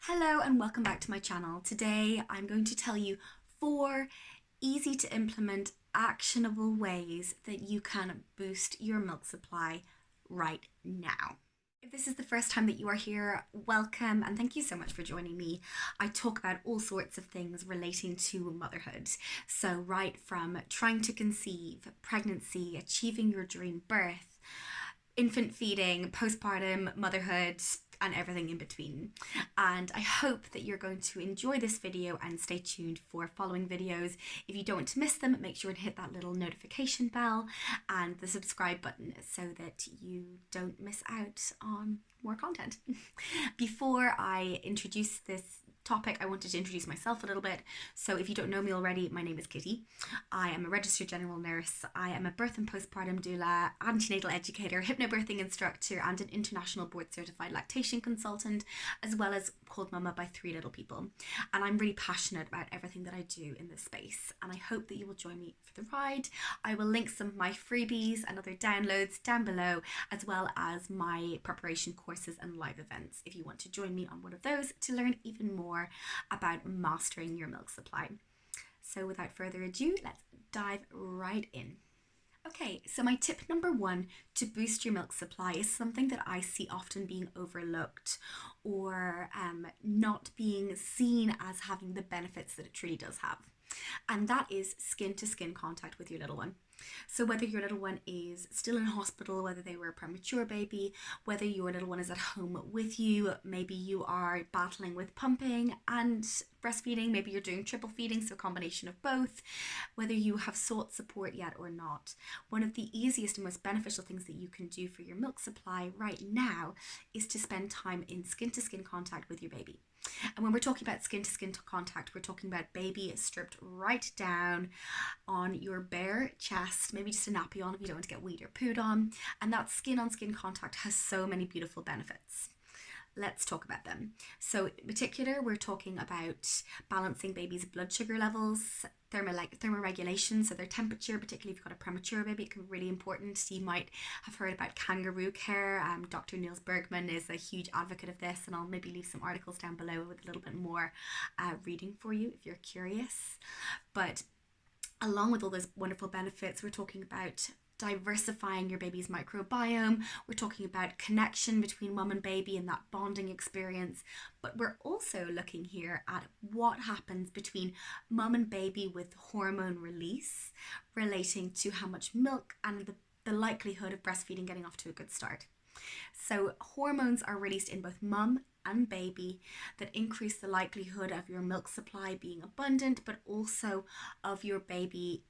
Hello and welcome back to my channel. Today I'm going to tell you 4 easy to implement actionable ways that you can boost your milk supply right now. If this is the first time that you are here, welcome and thank you so much for joining me. I talk about all sorts of things relating to motherhood. So right from trying to conceive, pregnancy, achieving your dream birth, infant feeding, postpartum, motherhood, and everything in between. And I hope that you're going to enjoy this video and stay tuned for following videos. If you don't want to miss them, make sure to hit that little notification bell and the subscribe button so that you don't miss out on more content. Before I introduce this topic, I wanted to introduce myself a little bit. So if you don't know me already, my name is Kitty. I am a registered general nurse. I am a birth and postpartum doula, antenatal educator, hypnobirthing instructor, and an international board certified lactation consultant, as well as called mumma by 3 little people. And I'm really passionate about everything that I do in this space. And I hope that you will join me for the ride. I will link some of my freebies and other downloads down below, as well as my preparation courses and live events if you want to join me on one of those to learn even more about mastering your milk supply. So without further ado, let's dive right in. Okay, so my tip number 1 to boost your milk supply is something that I see often being overlooked or not being seen as having the benefits that it truly does have. And that is skin to skin contact with your little one. So whether your little one is still in hospital, whether they were a premature baby, whether your little one is at home with you, maybe you are battling with pumping and breastfeeding, maybe you're doing triple feeding, so a combination of both, whether you have sought support yet or not, one of the easiest and most beneficial things that you can do for your milk supply right now is to spend time in skin to skin contact with your baby. And when we're talking about skin to skin contact, we're talking about baby stripped right down on your bare chest, maybe just a nappy on if you don't want to get weed or pooed on. And that skin on skin contact has so many beautiful benefits. Let's talk about them. So in particular, we're talking about balancing baby's blood sugar levels, thermoregulation, so their temperature, particularly if you've got a premature baby, it can be really important. You might have heard about kangaroo care. Dr. Niels Bergman is a huge advocate of this, and I'll maybe leave some articles down below with a little bit more reading for you if you're curious. But along with all those wonderful benefits, we're talking about diversifying your baby's microbiome. We're talking about connection between mum and baby and that bonding experience. But we're also looking here at what happens between mum and baby with hormone release relating to how much milk and the likelihood of breastfeeding getting off to a good start. So hormones are released in both mum and baby that increase the likelihood of your milk supply being abundant, but also of your baby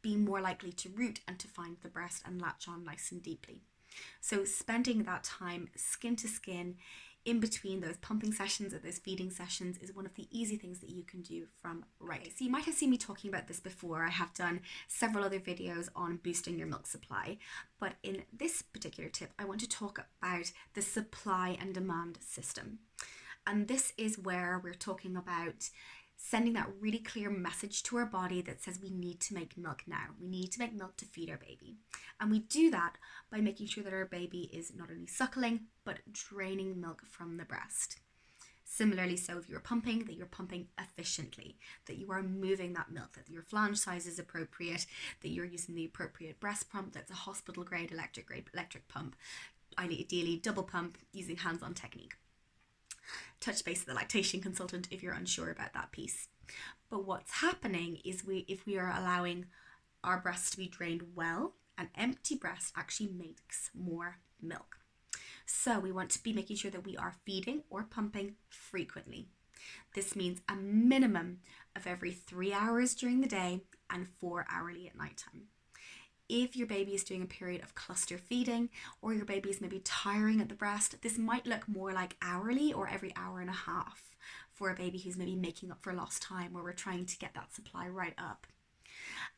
being more likely to root and to find the breast and latch on nice and deeply. So spending that time skin to skin in between those pumping sessions or those feeding sessions is one of the easy things that you can do from right. So you might have seen me talking about this before. I have done several other videos on boosting your milk supply, but in this particular tip, I want to talk about the supply and demand system. And this is where we're talking about sending that really clear message to our body that says we need to make milk now. We need to make milk to feed our baby. And we do that by making sure that our baby is not only suckling, but draining milk from the breast. Similarly, so if you're pumping, that you're pumping efficiently, that you are moving that milk, that your flange size is appropriate, that you're using the appropriate breast pump that's a hospital grade electric pump, ideally double pump using hands-on technique. Touch base with the lactation consultant if you're unsure about that piece. But what's happening is if we are allowing our breast to be drained well, an empty breast actually makes more milk. So we want to be making sure that we are feeding or pumping frequently. This means a minimum of every 3 hours during the day and 4 hourly at nighttime. If your baby is doing a period of cluster feeding or your baby is maybe tiring at the breast, this might look more like hourly or every hour and a half for a baby who's maybe making up for lost time, where we're trying to get that supply right up.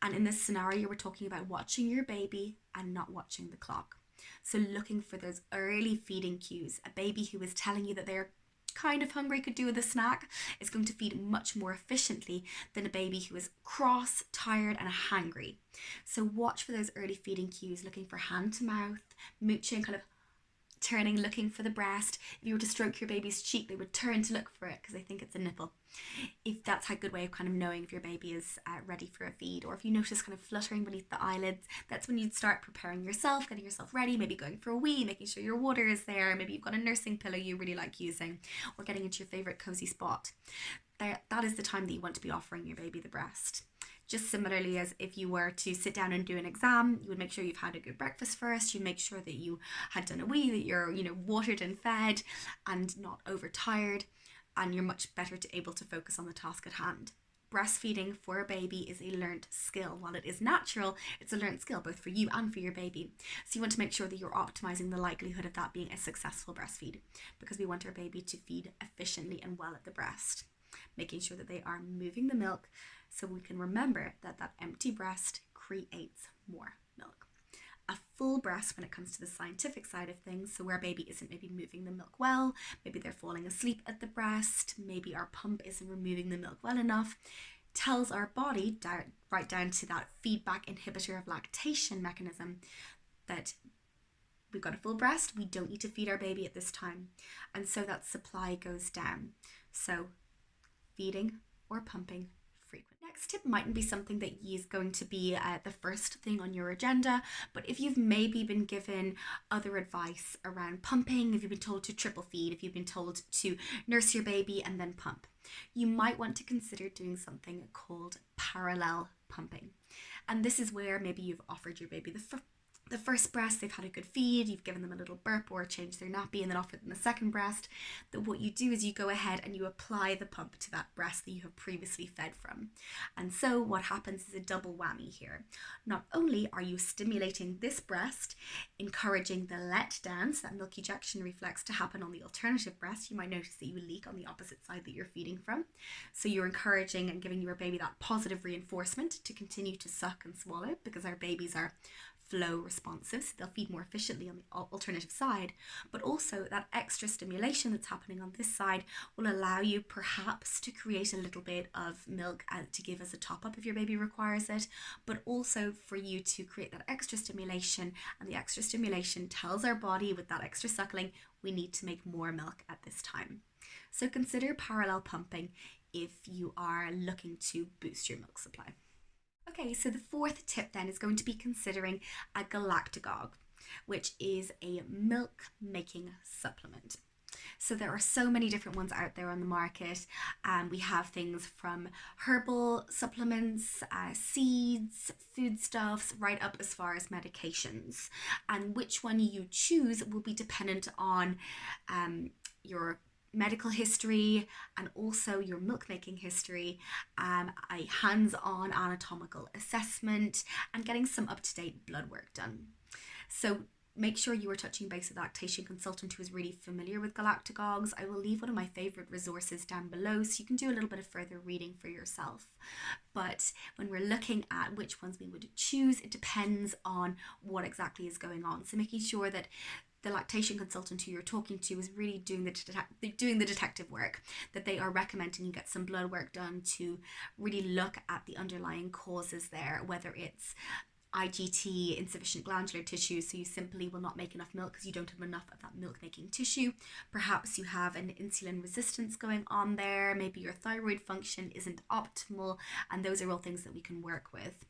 And in this scenario, we're talking about watching your baby and not watching the clock. So looking for those early feeding cues. A baby who is telling you that they're kind of hungry, could do with a snack, is going to feed much more efficiently than a baby who is cross, tired and hangry. So watch for those early feeding cues, looking for hand to mouth, mooching, kind of turning, looking for the breast. If you were to stroke your baby's cheek, they would turn to look for it because they think it's a nipple. If that's a good way of kind of knowing if your baby is ready for a feed, or if you notice kind of fluttering beneath the eyelids, that's when you'd start preparing yourself, getting yourself ready, maybe going for a wee, making sure your water is there, maybe you've got a nursing pillow you really like using, or getting into your favorite cozy spot. That is the time that you want to be offering your baby the breast. Just similarly as if you were to sit down and do an exam, you would make sure you've had a good breakfast first. You make sure that you had done a wee, that you're, watered and fed and not overtired, and you're much better able to focus on the task at hand. Breastfeeding for a baby is a learnt skill. While it is natural, it's a learnt skill both for you and for your baby. So you want to make sure that you're optimizing the likelihood of that being a successful breastfeed, because we want our baby to feed efficiently and well at the breast, making sure that they are moving the milk, so we can remember that that empty breast creates more milk. A full breast when it comes to the scientific side of things, so where a baby isn't maybe moving the milk well, maybe they're falling asleep at the breast, maybe our pump isn't removing the milk well enough, tells our body, right down to that feedback inhibitor of lactation mechanism, that we've got a full breast, we don't need to feed our baby at this time. And so that supply goes down. So feeding or pumping frequent. Next tip mightn't be something that is going to be the first thing on your agenda, but if you've maybe been given other advice around pumping, if you've been told to triple feed, if you've been told to nurse your baby and then pump, you might want to consider doing something called parallel pumping. And this is where maybe you've offered your baby the first breast, they've had a good feed, you've given them a little burp or changed their nappy and then offered them the second breast, that what you do is you go ahead and you apply the pump to that breast that you have previously fed from. And so what happens is a double whammy here. Not only are you stimulating this breast, encouraging the let down, so that milk ejection reflex, to happen on the alternative breast. You might notice that you leak on the opposite side that you're feeding from. So you're encouraging and giving your baby that positive reinforcement to continue to suck and swallow, because our babies are flow responsive, so they'll feed more efficiently on the alternative side, but also that extra stimulation that's happening on this side will allow you perhaps to create a little bit of milk to give as a top-up if your baby requires it, but also for you to create that extra stimulation, and the extra stimulation tells our body with that extra suckling we need to make more milk at this time. So consider parallel pumping if you are looking to boost your milk supply. Okay, so the fourth tip then is going to be considering a galactagogue, which is a milk making supplement. So there are so many different ones out there on the market. We have things from herbal supplements, seeds, foodstuffs, right up as far as medications. And which one you choose will be dependent on your medical history and also your milk making history, a hands-on anatomical assessment, and getting some up-to-date blood work done. So make sure you are touching base with a lactation consultant who is really familiar with galactagogues. I will leave one of my favorite resources down below so you can do a little bit of further reading for yourself. But when we're looking at which ones we would choose, it depends on what exactly is going on. So making sure that the lactation consultant who you're talking to is really doing the detective work, that they are recommending you get some blood work done to really look at the underlying causes there, whether it's IGT, insufficient glandular tissue, so you simply will not make enough milk because you don't have enough of that milk making tissue. Perhaps you have an insulin resistance going on there, maybe your thyroid function isn't optimal, and those are all things that we can work with.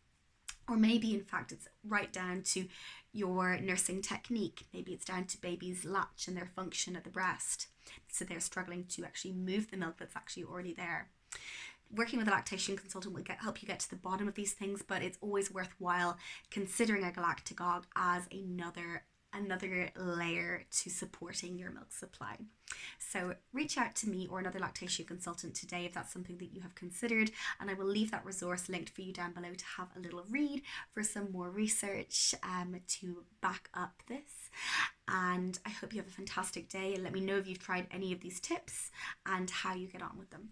Or maybe in fact it's right down to your nursing technique. Maybe it's down to baby's latch and their function at the breast, so they're struggling to actually move the milk that's actually already there. Working with a lactation consultant will help you get to the bottom of these things, but it's always worthwhile considering a galactagogue as another layer to supporting your milk supply. So reach out to me or another lactation consultant today if that's something that you have considered, and I will leave that resource linked for you down below to have a little read for some more research to back up this. And I hope you have a fantastic day, and let me know if you've tried any of these tips and how you get on with them.